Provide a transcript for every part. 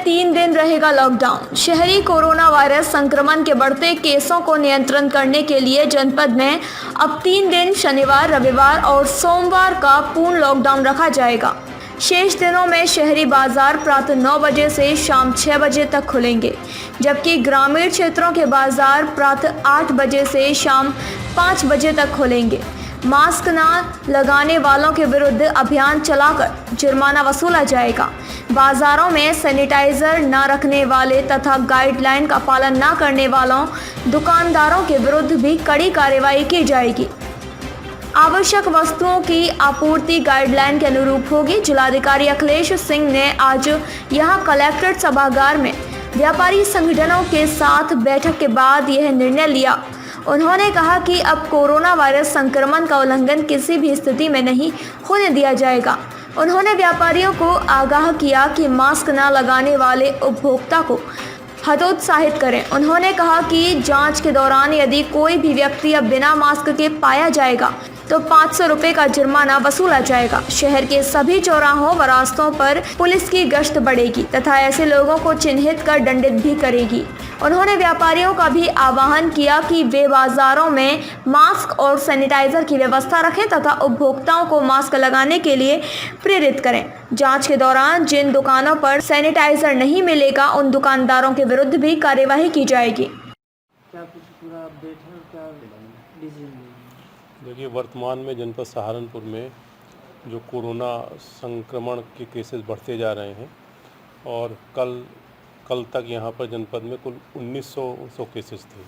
3 दिन रहेगा लॉकडाउन। शहरी कोरोना वायरस संक्रमण के बढ़ते केसों को नियंत्रण करने के लिए जनपद में अब 3 दिन शनिवार, रविवार और सोमवार का पूर्ण लॉकडाउन रखा जाएगा। शेष दिनों में शहरी बाजार प्रातः 9 बजे से शाम 6 बजे तक खुलेंगे, जबकि ग्रामीण क्षेत्रों के बाजार प्रातः 8 बजे से शाम 5 बजे तक खुलेंगे। मास्क न लगाने वालों के विरुद्ध अभियान चलाकर जुर्माना वसूला जाएगा। बाजारों में सैनिटाइजर न रखने वाले तथा गाइडलाइन का पालन न करने वालों दुकानदारों के विरुद्ध भी कड़ी कार्रवाई की जाएगी। आवश्यक वस्तुओं की आपूर्ति गाइडलाइन के अनुरूप होगी। जिलाधिकारी अखिलेश सिंह ने आज यहां कलेक्ट्रेट सभागार में व्यापारी संगठनों के साथ बैठक के बाद यह निर्णय लिया। उन्होंने कहा कि अब कोरोना वायरस संक्रमण का उल्लंघन किसी भी स्थिति में नहीं होने दिया जाएगा। उन्होंने व्यापारियों को आगाह किया कि मास्क न लगाने वाले उपभोक्ता को हतोत्साहित करें। उन्होंने कहा कि जांच के दौरान यदि कोई भी व्यक्ति अब बिना मास्क के पाया जाएगा तो 500 रुपये का जुर्माना वसूला जाएगा। शहर के सभी चौराहों व रास्तों पर पुलिस की गश्त बढ़ेगी तथा ऐसे लोगों को चिन्हित कर दंडित भी करेगी। उन्होंने व्यापारियों का भी आह्वान किया कि वे बाजारों में मास्क और सैनिटाइजर की व्यवस्था रखें तथा उपभोक्ताओं को मास्क लगाने के लिए प्रेरित करें। जांच के दौरान जिन दुकानों पर सैनिटाइजर नहीं मिलेगा उन दुकानदारों के विरुद्ध भी कार्यवाही की जाएगी। क्या कुछ पूरा अपडेट है और क्या डिसीजन है? देखिए, वर्तमान में जनपद सहारनपुर में जो कोरोना संक्रमण के केसेस बढ़ते जा रहे हैं और कल तक यहाँ पर जनपद में कुल 1900 केसेस थे।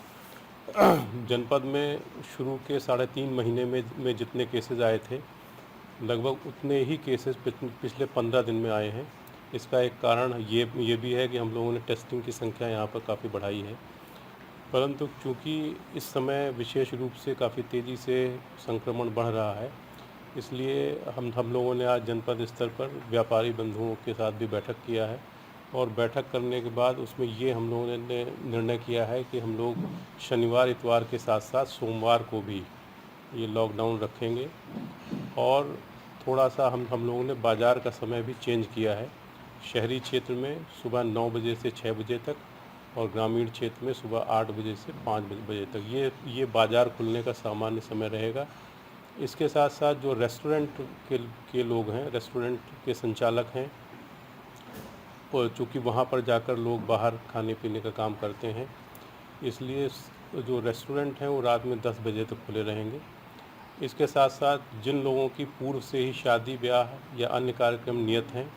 जनपद में शुरू के 3.5 महीने में जितने केसेस आए थे, लगभग उतने ही केसेस पिछले 15 दिन में आए हैं। इसका एक कारण ये भी है कि हम लोगों ने टेस्टिंग की संख्या यहाँ पर काफ़ी बढ़ाई है, परंतु चूँकि इस समय विशेष रूप से काफ़ी तेज़ी से संक्रमण बढ़ रहा है, इसलिए हम लोगों ने आज जनपद स्तर पर व्यापारी बंधुओं के साथ भी बैठक किया है और बैठक करने के बाद उसमें ये हम लोगों ने निर्णय किया है कि हम लोग शनिवार इतवार के साथ साथ सोमवार को भी ये लॉकडाउन रखेंगे और थोड़ा सा हम लोगों ने बाज़ार का समय भी चेंज किया है। शहरी क्षेत्र में सुबह 9 बजे से 6 बजे तक और ग्रामीण क्षेत्र में सुबह 8 बजे से 5 बजे तक ये बाज़ार खुलने का सामान्य समय रहेगा। इसके साथ साथ जो रेस्टोरेंट के लोग हैं, रेस्टोरेंट के संचालक हैं, और चूँकि वहाँ पर जाकर लोग बाहर खाने पीने का काम करते हैं, इसलिए जो रेस्टोरेंट हैं वो रात में 10 बजे तक खुले रहेंगे। इसके साथ साथ जिन लोगों की पूर्व से ही शादी ब्याह या अन्य कार्यक्रम नियत हैं,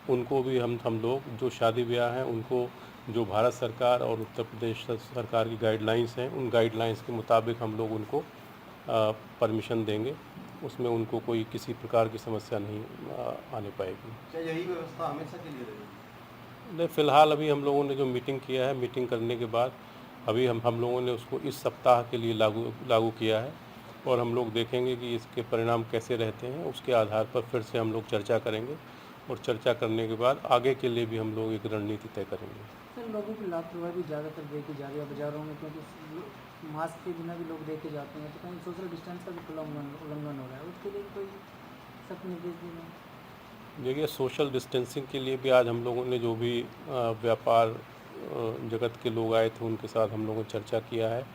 उनको भी हम लोग जो शादी ब्याह हैं उनको जो भारत सरकार और उत्तर प्रदेश सरकार की गाइडलाइंस हैं, उन गाइडलाइंस के मुताबिक हम लोग उनको परमिशन देंगे। उसमें उनको कोई किसी प्रकार की समस्या नहीं आने पाएगी। क्या यही व्यवस्था हमेशा के लिए रहेगी? नहीं, फ़िलहाल अभी हम लोगों ने जो मीटिंग किया है, मीटिंग करने के बाद अभी हम लोगों ने उसको इस सप्ताह के लिए लागू किया है और हम लोग देखेंगे कि इसके परिणाम कैसे रहते हैं। उसके आधार पर फिर से हम लोग चर्चा करेंगे और चर्चा करने के बाद आगे के लिए भी हम लोग एक रणनीति तय करेंगे। सर, लोगों की लापरवाही भी ज़्यादातर देखी जा रही है बाज़ारों में, क्योंकि मास्क के बिना भी लोग देखे जाते हैं, तो कहीं सोशल डिस्टेंस का भी उल्लंघन हो रहा है, उसके लिए कोई सख्त निर्देश देना? देखिए, सोशल डिस्टेंसिंग के लिए भी आज हम लोगों ने जो भी व्यापार जगत के लोग आए थे उनके साथ हम लोगों ने चर्चा किया है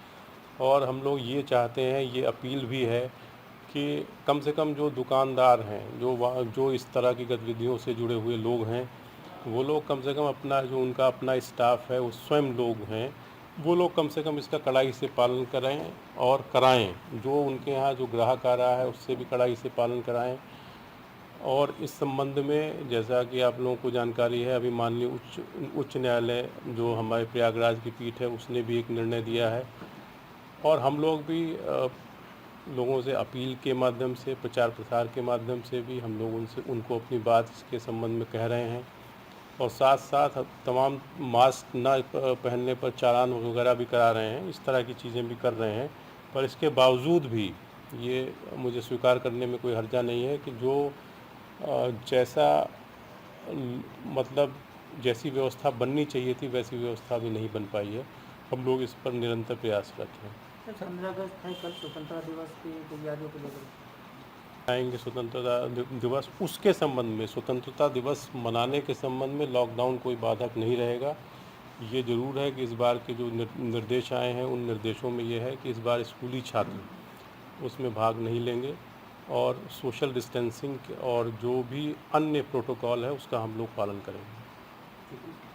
और हम लोग ये चाहते हैं, ये अपील भी है कि कम से कम जो दुकानदार हैं, जो इस तरह की गतिविधियों से जुड़े हुए लोग हैं, वो लोग कम से कम अपना जो उनका अपना स्टाफ है, वो स्वयं लोग हैं, वो लोग कम से कम इसका कड़ाई से पालन करें और कराएं। जो उनके यहाँ जो ग्राहक आ रहा है उससे भी कड़ाई से पालन कराएं। और इस संबंध में जैसा कि आप लोगों को जानकारी है, अभी माननीय उच्च न्यायालय जो हमारे प्रयागराज की पीठ है उसने भी एक निर्णय दिया है और हम लोग भी लोगों से अपील के माध्यम से, प्रचार प्रसार के माध्यम से भी हम लोग उनको अपनी बात इसके संबंध में कह रहे हैं और साथ साथ तमाम मास्क न पहनने पर चालान वगैरह भी करा रहे हैं। इस तरह की चीज़ें भी कर रहे हैं, पर इसके बावजूद भी ये मुझे स्वीकार करने में कोई हर्जा नहीं है कि जो जैसा मतलब जैसी व्यवस्था बननी चाहिए थी वैसी व्यवस्था भी नहीं बन पाई है। हम लोग इस पर निरंतर प्रयासरत हैं। सर, 15 अगस्त है, कल स्वतंत्रता दिवस की तैयारियों को लेकर आएंगे स्वतंत्रता दिवस, उसके संबंध में स्वतंत्रता दिवस मनाने के संबंध में लॉकडाउन कोई बाधक नहीं रहेगा। ये ज़रूर है कि इस बार के जो निर्देश आए हैं उन निर्देशों में ये है कि इस बार स्कूली छात्र उसमें भाग नहीं लेंगे और सोशल डिस्टेंसिंग और जो भी अन्य प्रोटोकॉल है उसका हम लोग पालन करेंगे।